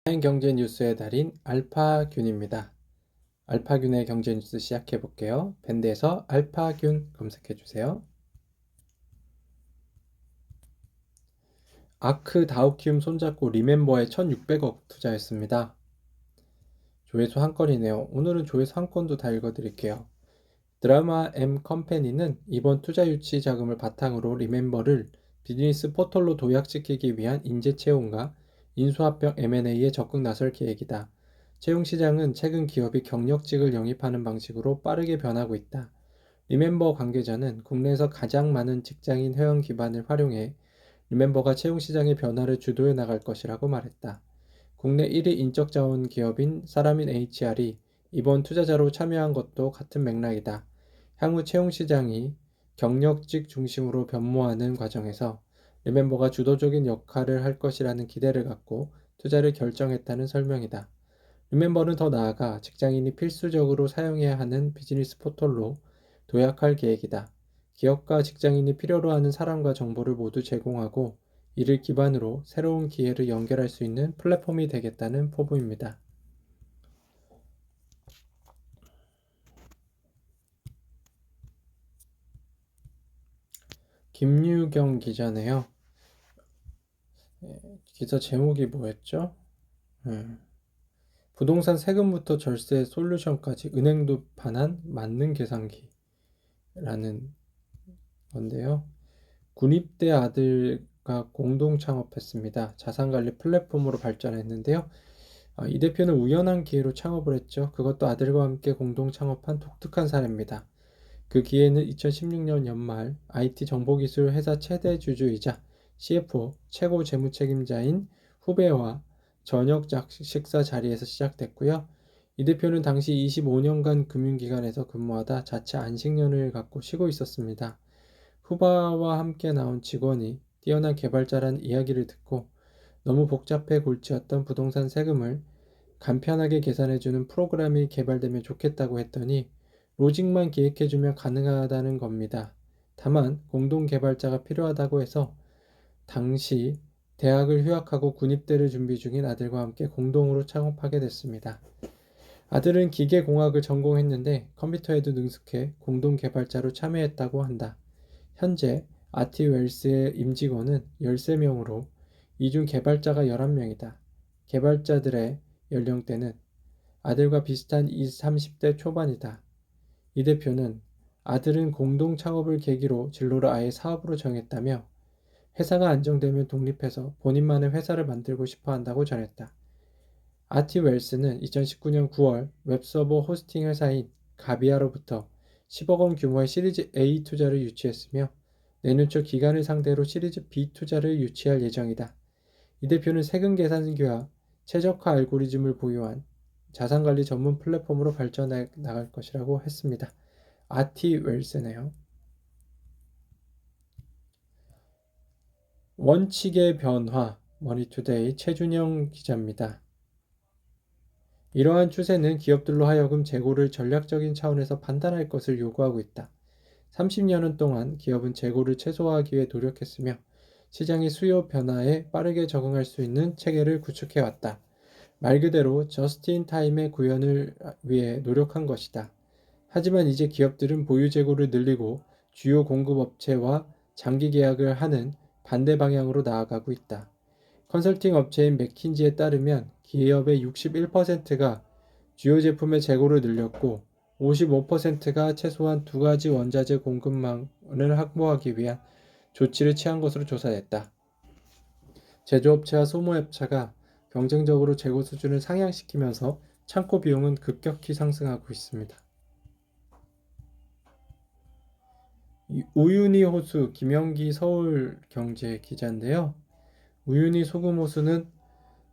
경제 뉴스의 달인 알파균입니다. 알파균의 경제 뉴스 시작해 볼게요. 밴드에서 알파균 검색해 주세요. 아크 다우키움 손잡고 리멤버에 1600억 투자했습니다. 조회수 한 건이네요. 오늘은 조회수 한 건도 다 읽어드릴게요. 드라마 M 컴퍼니는 이번 투자 유치 자금을 바탕으로 리멤버를 비즈니스 포털로 도약시키기 위한 인재 채용과 인수합병 M&A에 적극 나설 계획이다. 채용 시장은 최근 기업이 경력직을 영입하는 방식으로 빠르게 변하고 있다. 리멤버 관계자는 국내에서 가장 많은 직장인 회원 기반을 활용해 리멤버가 채용 시장의 변화를 주도해 나갈 것이라고 말했다. 국내 1위 인적자원 기업인 사람인 HR이 이번 투자자로 참여한 것도 같은 맥락이다. 향후 채용 시장이 경력직 중심으로 변모하는 과정에서 리멤버가 주도적인 역할을 할 것이라는 기대를 갖고 투자를 결정했다는 설명이다. 리멤버는 더 나아가 직장인이 필수적으로 사용해야 하는 비즈니스 포털로 도약할 계획이다. 기업과 직장인이 필요로 하는 사람과 정보를 모두 제공하고 이를 기반으로 새로운 기회를 연결할 수 있는 플랫폼이 되겠다는 포부입니다. 김유경 기자네요. 기사 제목이 뭐였죠? 부동산 세금부터 절세 솔루션까지 은행도 반한 만능 계산기라는 건데요. 군입대 아들과 공동 창업했습니다. 자산관리 플랫폼으로 발전했는데요. 이 대표는 우연한 기회로 창업을 했죠. 그것도 아들과 함께 공동 창업한 독특한 사례입니다. 그 기회는 2016년 연말 IT 정보기술 회사 최대 주주이자 CFO 최고 재무책임자인 후배와 저녁 식사 자리에서 시작됐고요. 이 대표는 당시 25년간 금융기관에서 근무하다 자체 안식년을 갖고 쉬고 있었습니다. 후배와 함께 나온 직원이 뛰어난 개발자라는 이야기를 듣고 너무 복잡해 골치였던 부동산 세금을 간편하게 계산해주는 프로그램이 개발되면 좋겠다고 했더니 로직만 기획해주면 가능하다는 겁니다. 다만 공동 개발자가 필요하다고 해서 당시 대학을 휴학하고 군입대를 준비 중인 아들과 함께 공동으로 창업하게 됐습니다. 아들은 기계공학을 전공했는데 컴퓨터에도 능숙해 공동 개발자로 참여했다고 한다. 현재 아티웰스의 임직원은 13명으로 이 중 개발자가 11명이다. 개발자들의 연령대는 아들과 비슷한 20, 30대 초반이다. 이 대표는 아들은 공동 창업을 계기로 진로를 아예 사업으로 정했다며 회사가 안정되면 독립해서 본인만의 회사를 만들고 싶어 한다고 전했다. 아티웰스는 2019년 9월 웹서버 호스팅 회사인 가비아로부터 10억 원 규모의 시리즈 A 투자를 유치했으며 내년 초 기관을 상대로 시리즈 B 투자를 유치할 예정이다. 이 대표는 세금 계산기와 최적화 알고리즘을 보유한 자산관리 전문 플랫폼으로 발전해 나갈 것이라고 했습니다. 아티웰스네요. 원칙의 변화, 머니투데이 최준영 기자입니다. 이러한 추세는 기업들로 하여금 재고를 전략적인 차원에서 판단할 것을 요구하고 있다. 30년은 동안 기업은 재고를 최소화하기 위해 노력했으며 시장의 수요 변화에 빠르게 적응할 수 있는 체계를 구축해왔다. 말 그대로 저스트 타임의 구현을 위해 노력한 것이다. 하지만 이제 기업들은 보유 재고를 늘리고 주요 공급업체와 장기 계약을 하는 반대 방향으로 나아가고 있다. 컨설팅 업체인 맥킨지에 따르면 기업의 61%가 주요 제품의 재고를 늘렸고 55%가 최소한 두 가지 원자재 공급망을 확보하기 위한 조치를 취한 것으로 조사됐다. 제조업체와 소모업체가 경쟁적으로 재고 수준을 상향시키면서 창고 비용은 급격히 상승하고 있습니다. 우윤희 호수 김영기 서울경제 기자인데요. 우윤희 소금호수는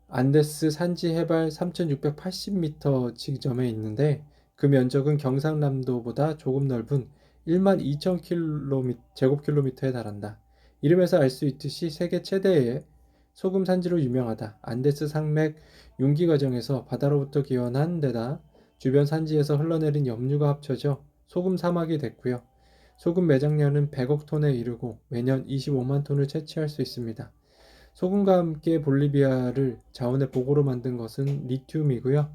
안데스 산지 해발 3,680m 지점에 있는데 그 면적은 경상남도보다 조금 넓은 12,000제곱킬로미터에 달한다. 이름에서 알 수 있듯이 세계 최대의 소금 산지로 유명하다. 안데스 산맥 융기 과정에서 바다로부터 기원한 데다 주변 산지에서 흘러내린 염류가 합쳐져 소금 사막이 됐고요. 소금 매장량은 100억 톤에 이르고 매년 25만 톤을 채취할 수 있습니다. 소금과 함께 볼리비아를 자원의 보고로 만든 것은 리튬이고요.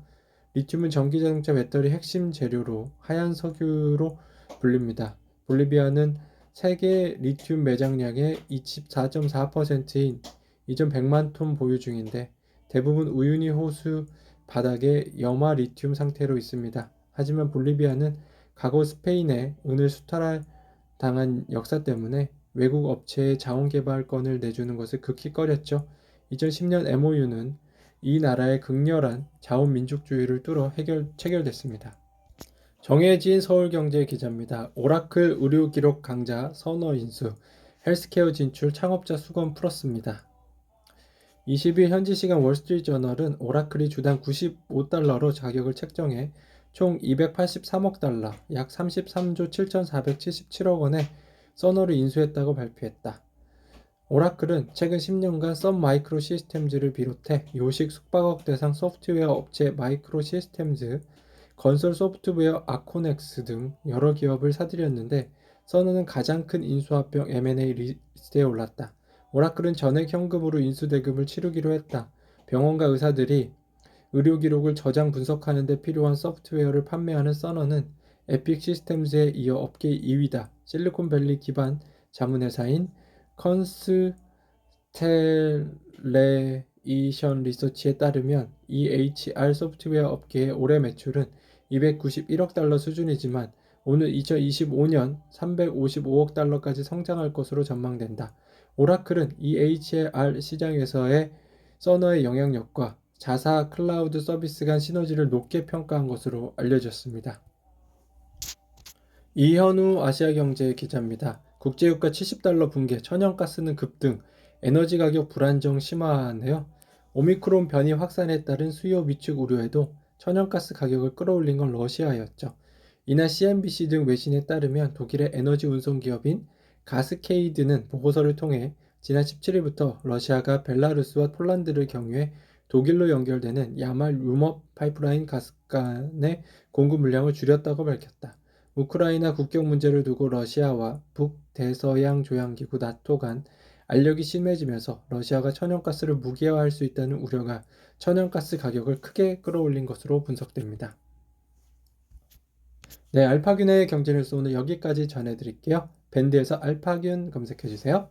리튬은 전기자동차 배터리 핵심 재료로 하얀 석유로 불립니다. 볼리비아는 세계 리튬 매장량의 24.4%인 2,100만 톤 보유 중인데 대부분 우유니 호수 바닥에 염화 리튬 상태로 있습니다. 하지만 볼리비아는 과거 스페인에 은을 수탈당한 역사 때문에 외국 업체에 자원개발권을 내주는 것을 극히 꺼렸죠. 2010년 MOU는 이 나라의 극렬한 자원민족주의를 뚫어 체결됐습니다. 정혜진 서울경제 기자입니다. 오라클 의료기록 강자 선호 인수, 헬스케어 진출 창업자 수건 풀었습니다. 20일 현지 시간 월스트리트저널은 오라클이 주당 95달러로 가격을 책정해 총 283억 달러, 약 33조 7,477억 원에 써너를 인수했다고 발표했다. 오라클은 최근 10년간 선 마이크로 시스템즈를 비롯해 요식 숙박업 대상 소프트웨어 업체 마이크로 시스템즈, 건설 소프트웨어 아코넥스 등 여러 기업을 사들였는데 선호는 가장 큰 인수합병 M&A 리스트에 올랐다. 오라클은 전액 현금으로 인수대금을 치르기로 했다. 병원과 의사들이 의료 기록을 저장 분석하는 데 필요한 소프트웨어를 판매하는 써너는 에픽 시스템즈에 이어 업계 2위다. 실리콘밸리 기반 자문회사인 컨스텔레이션 리서치에 따르면 EHR 소프트웨어 업계의 올해 매출은 291억 달러 수준이지만 오늘 2025년 355억 달러까지 성장할 것으로 전망된다. 오라클은 EHR 시장에서의 써너의 영향력과 자사 클라우드 서비스 간 시너지를 높게 평가한 것으로 알려졌습니다. 이현우 아시아경제 기자입니다. 국제유가 70달러 붕괴, 천연가스는 급등, 에너지 가격 불안정 심화하네요. 오미크론 변이 확산에 따른 수요 위축 우려에도 천연가스 가격을 끌어올린 건 러시아였죠. 이날 CNBC 등 외신에 따르면 독일의 에너지 운송 기업인 가스케이드는 보고서를 통해 지난 17일부터 러시아가 벨라루스와 폴란드를 경유해 독일로 연결되는 야말 유럽 파이프라인 가스관의 공급 물량을 줄였다고 밝혔다. 우크라이나 국경 문제를 두고 러시아와 북대서양 조약기구 나토 간 알력이 심해지면서 러시아가 천연가스를 무기화할 수 있다는 우려가 천연가스 가격을 크게 끌어올린 것으로 분석됩니다. 네, 알파균의 경제뉴스 오늘 여기까지 전해드릴게요. 밴드에서 알파균 검색해주세요.